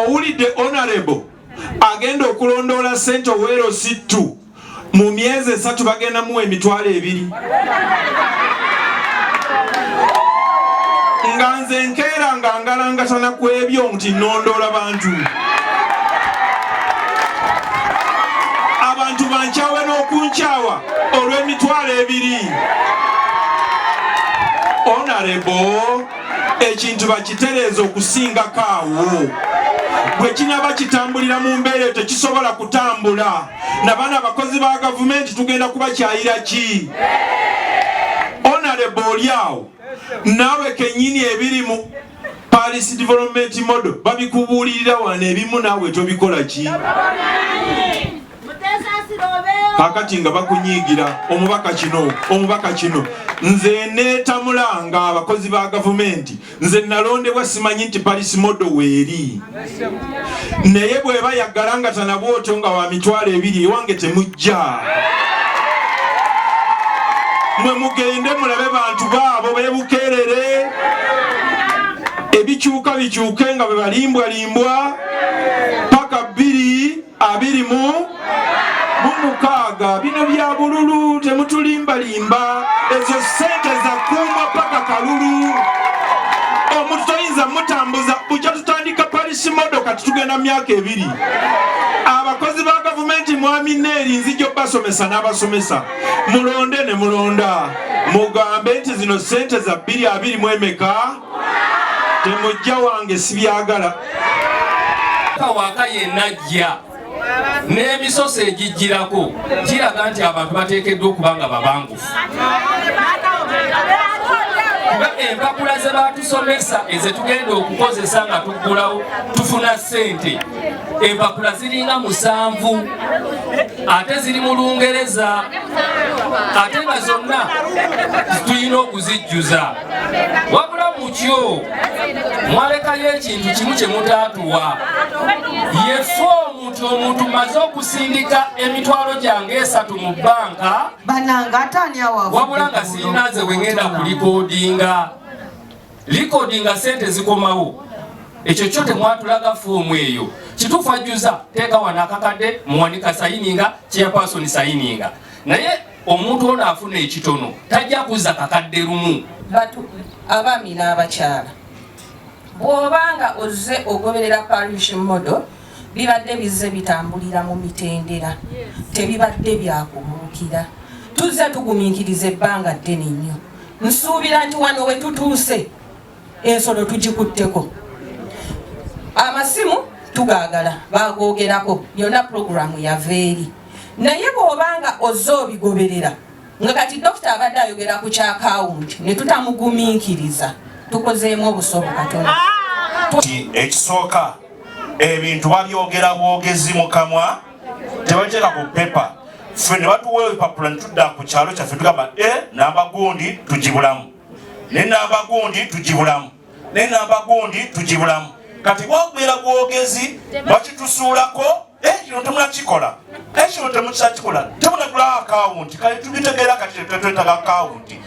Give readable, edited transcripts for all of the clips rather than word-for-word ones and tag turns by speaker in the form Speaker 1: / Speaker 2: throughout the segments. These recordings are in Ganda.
Speaker 1: owulidde honorable agenda okulondoola Ssente Owero Sittu mu myezi 3 bagenda mu emitwalo 2 nga nze nkeera nga ngalangatana ku ebyo nti nnondoola bantu abantu bankyawe n'okunkyawa olw'emitwalo 2. Honorable ekintu bakitereeza okusingako awo bwe kinaba kitambulira mu mbeera tekisobola kutambula nabana abakozi ba gavumenti tugenda kubakyayira ki? Honorable oli awo naawe kennyini ebiri mu Parish Development Model babikubuulirira wano ebimu naawe tobikola ki? Kakati nga bakunyiigira omubaka kino nze neetamulanga abakozi ba gavumenti nze nalondebwa simanyi nti Parish Model weeri naye bweba yaggalangatana bwotyo nga wa mitwalo 2 ewange temujja mwe mugende mulabe bantu baabo beebukeerere ebikyuka bikyuke nga bwe balimbwalimbwa paka 2026 bino bya bululu temutulimbalimba ezo ssente zakuumwa paka kalulu omuntu toyinza mutambuza bujja tutandika Parish Model kati tugenda myaka 2 abakozi ba gavumenti mwami neeri nzijjo basomesa n'abasomesa mulonde ne mulonda mugambe nti zino ssente za 2020 emeka temujja wange sibyagala
Speaker 2: waka yenajja n'emisoso egijjirako kiraga nti abantu bateekeddwa okuba nga babangufu kuba empapula ze batusomesa ezetugenda okukozesa nga tuggulawo tufuna ssente empapula ziringa 7 ate ziri mu Lungereza ate nga zonna tulina okuzijjuza wabula mukyo mwalekayo ekintu kimu kye mutaatuwa ye foomu nti omuntu maze okusindika emitwalo gyange 3 mu bbanka wabula nga siinaze wengenda kulikodinga ssente zikomawo ekyo kyo temwatulaga foomu eyo kituufu ajjuza teeka wano akakadde muwanika sayininga chairperson sayininga naye omuntu ono afuna ekitono tajja kuzza kakadde lumu
Speaker 3: abaami n'abakyala bw'obanga ozze ogoberera Parish Model bibadde bizze bitambulira mu mitendera tebibadde byakubuukira tuzze tugumiikiriza ebbanga ddene nnyo nsuubira nti wano we tutuuse ensolo tugikutteko amasimu tugaagala bagoogerako yonna puroguramu yava eri naye bw'obanga ozze obigoberera nga kati dokita abadde ayogera ku kyakawunti ne tutamugumiikiriza tukozeemu obusobo katono
Speaker 4: ekisooka ebintu babyogera bwogezi mu kamwa tebateeka ku pepa ffe ne batuwa ebipapula ne tudda ku kyalo kyaffe tugamba namba gundi tugibulamu ne namba gundi tugibulamu ne namba gundi tugibulamu kati bwogera bwogezi bakitusuulako ekino temunakikola ekino temukyakikola temunagula akawunti kale tubitegeera kati tetwetaaga akawunti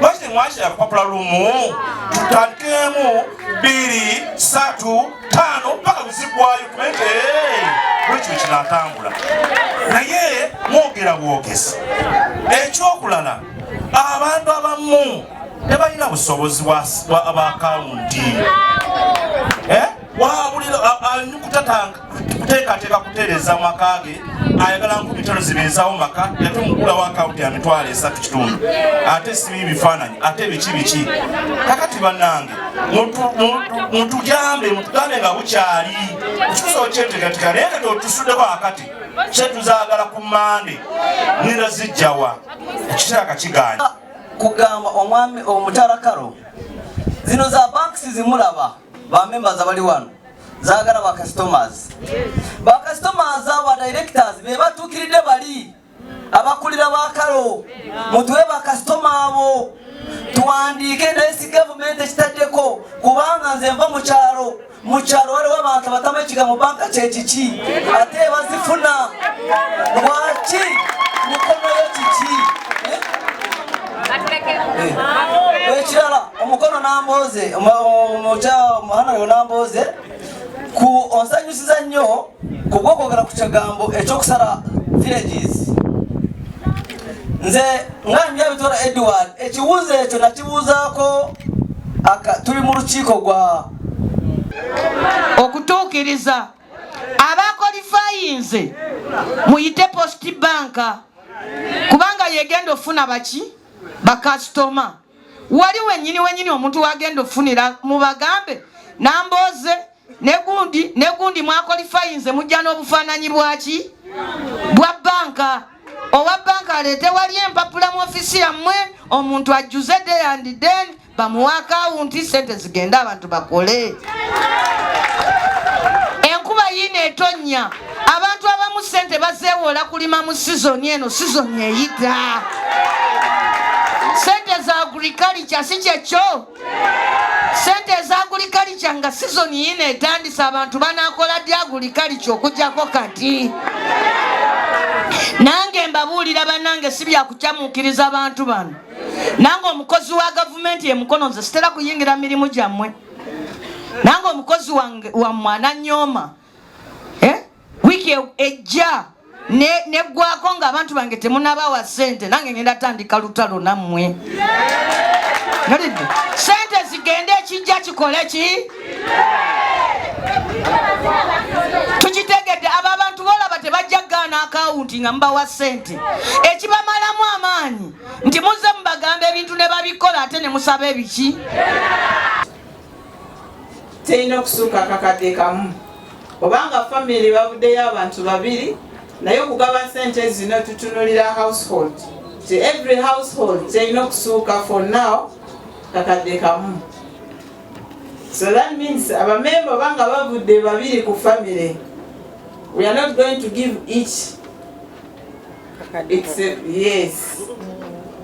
Speaker 4: lwaki temwakira akapapula lumu tutandikemu 2, 3, 5 paka buzigwayo tumente bwekyo kinatambula naye mwogera bwogezi ekyokulala abantu abamu tebalina busobozi bwa akawunti kuteekateeka kutereeza maka ge ayagala 15 zibeezawo maka yatumugulawo akawunti ya mitwalo 3 kitundu ate sibi bifaananyi ate biki kakati bannange mutugambe nga bukyali ekikusobo kyeteekateeka naye kati otusuddeko akati kyetuzaagala ku Mande nina zijjawa ekitaka kiganya
Speaker 5: kugamba omwami omutalakalo zino za banks zimulaba ba members abali wano zaagala ba customers aba directors be batuukiridde bali abakulira bakalo mutuwe ba customer abo tuwandiike nesi government ekitaddeko kubanga nze nva mu kyalo waliwo abantu batamu ekigambo banka kyekiki ate bazifuna lwaki mukono yo kiki ekirala omukono namboze omuhana yo namboze ku onsanyusiza nnyo ku bw'okwogera ku kigambo ekyokusala villages. Nze nga Byabitoola Edward ekibuuzo ekyo nakibuuzaako tuli mu lukiiko gwa
Speaker 6: okutuukiriza abakolifayinze muyite post banka kubanga yegenda ofuna baki bakasitoma. Wali wenyini omuntu wagenda ofunira mu bagambe namboze negundi mwakolifayinze mujja n'obufaananyi bwaki bwa banka. Owa banka aleete wali empapula mu ofisi yammwe omuntu ajjuze day and then bamuwa akawunti sente zigenda abantu bakole. Enkuba yina etonnya abantu abamu sente bazeewoola kulima mu sizoni eno, sizoni eyita. Sente za agriculture si kyekyo. Sente za agriculture nga sizoni yina etandise abantu banaakola ddi agriculture okujjako kati. Nange mbabuulira bannange si byakukyamuukiriza abantu bano. Nange omukozi wa gavumenti ye Mukono nze sitera kuyingira mirimu gyammwe. Nange omukozi wammwe ananyooma. Wiiki ejja neggwako ng'abantu bange temunabawa sente nange ngenda tandika lutalo nammwe. Sente zigende ekijja kikole ki? Tukitegedde abo abantu boolaba tebajja gaana akawunti nga mubawa sente. Ekibamalamu amaanyi nti muze mubagamba ebintu ne babikola ate ne musaba ebiki.
Speaker 7: Terina okusuuka akakadde kamu obanga family bavuddeyo abantu babiri naye okugaba sente zino tutunulira household. Every household terina okusuuka for now kakadde kamu. So that means abamemba obanga bavudde babiri ku family, we are not going to give each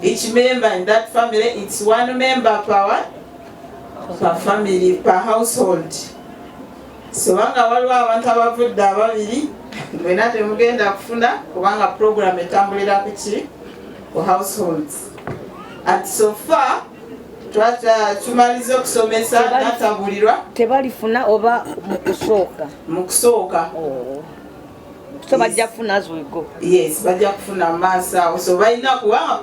Speaker 7: each member in that family, it's one member per family, per household. So wanga waliwo abantu abavudde ababiri mwena temugenda kufuna kubanga program etambulira kuki ku households. And so far tumaliza okusomesa natabulirwa
Speaker 6: tebalifuna oba
Speaker 7: mukusooka
Speaker 6: so bajja kufuna as we go.
Speaker 7: Yes, bajja kufuna maaso awo. So balina kubanga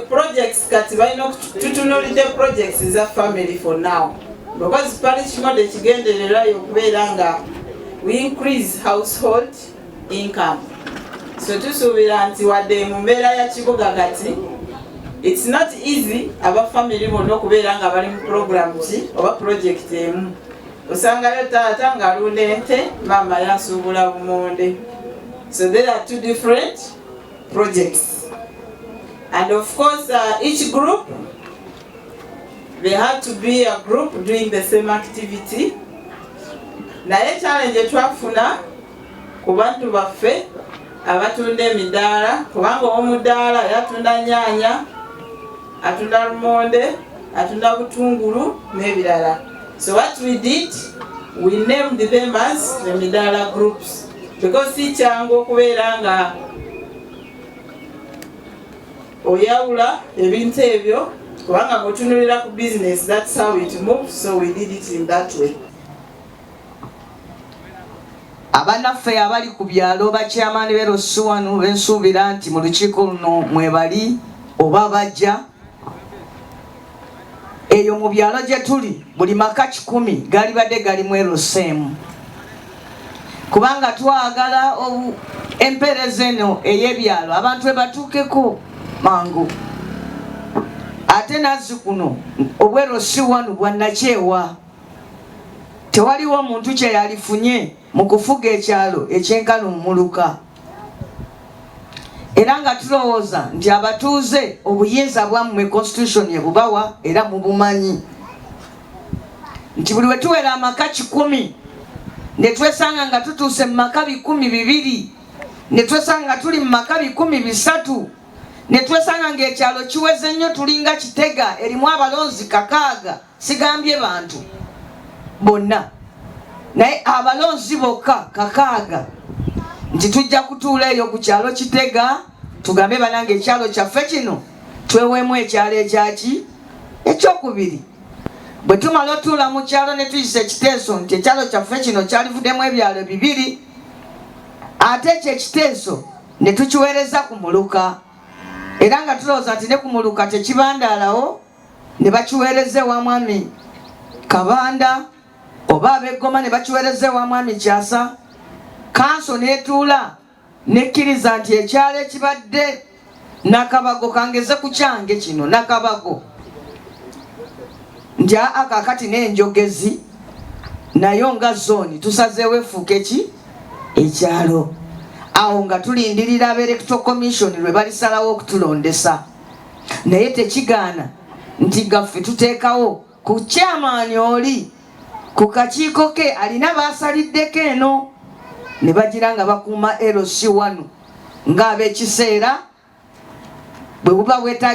Speaker 7: projects kati balina tutunulidde projects za family for now because parish model kigendererwa okubeera nga we increase household income. So tusuubira nti wadde mu mbeera ya kibuga kati it's not easy aba family bonna okubeera nga bali mu program ki oba project emu. Osangayo taata ng'alunda ente, mama yasuubula bumonde. So there are two different projects. And of course, each group, there had to be a group doing the same activity. Naye challenge twafuna ku bantu baffe abatunda emidaala kubanga omudaala yatunda nyaanya, atunda lumonde, atunda butungulu n'ebirala. So what we did, we named them as the Midala groups because si kyangu okubeera nga oyawula ebintu ebyo kubanga ng'otunulira ku business, that's how it moves, so we did it in that way.
Speaker 6: Abanaffe abali ku byalo bakyamaani b'erosuwanu bensuubira nti mu lukiiko luno mwebali oba bajja. Eyo mu byalo gye tuli buli maka 10 gali badde galimu eroseemu kubanga twagala empeereza eno ey'ebyalo abantu ebatuukeko mangu. Ate nazzi kuno obwerosuwanu bwannakyewa tewaliwo omuntu kye yalifunye mu kufuga ekyalo ekyenkano mmuluka. Era nga tulowooza nti abatuuze obuyinza bwammwe constitution ebubawa era mubumanyi nti buli we tuwera amaka 10 ne twesanga nga tutuuse mu maka 12 ne twesanga nga tuli mu maka 13 ne twesanga ng'ekyalo kiweze nnyo tulinga Kitega erimu abalonzi 6 sigambye bantu bonna naye abalonzi bokka 6 nti tujja kutuula eyo ku kyalo Kitega tugambe banange ekyalo kyaffe kino tweweemu ekyalo ekyaki ekyokubiri bwe tumala otuula mu kyalo ne tuyisa ekiteeso nti ekyalo kyaffe kino kyalivuddemu ebyalo 2 ate ekyo ekiteeso ne tukiweereza ku muluka era nga tulowooza nti ne ku muluka tekibandaalawo ne bakiweereza ewa mwami Kabanda oba ab'Eggoma ne bakiweereza ewa mwami Kyasa. Kanso netuula nekkiriza nti ekyalo ekibadde Nakabago kangeze ku kyange kino Nakabago nti kakati n'enjogezi nayo nga zooni tusazeewo efuuke ki ekyalo. Awo nga tulindirira aba electoral commission lwe balisalawo okutulondesa naye tekigaana nti gaffe tuteekawo ku chairman oli ku kakiiko ke alina baasaliddeko eno ne bagira nga bakuuma LC1 ng'ab'ekiseera bwe buba bwetaagi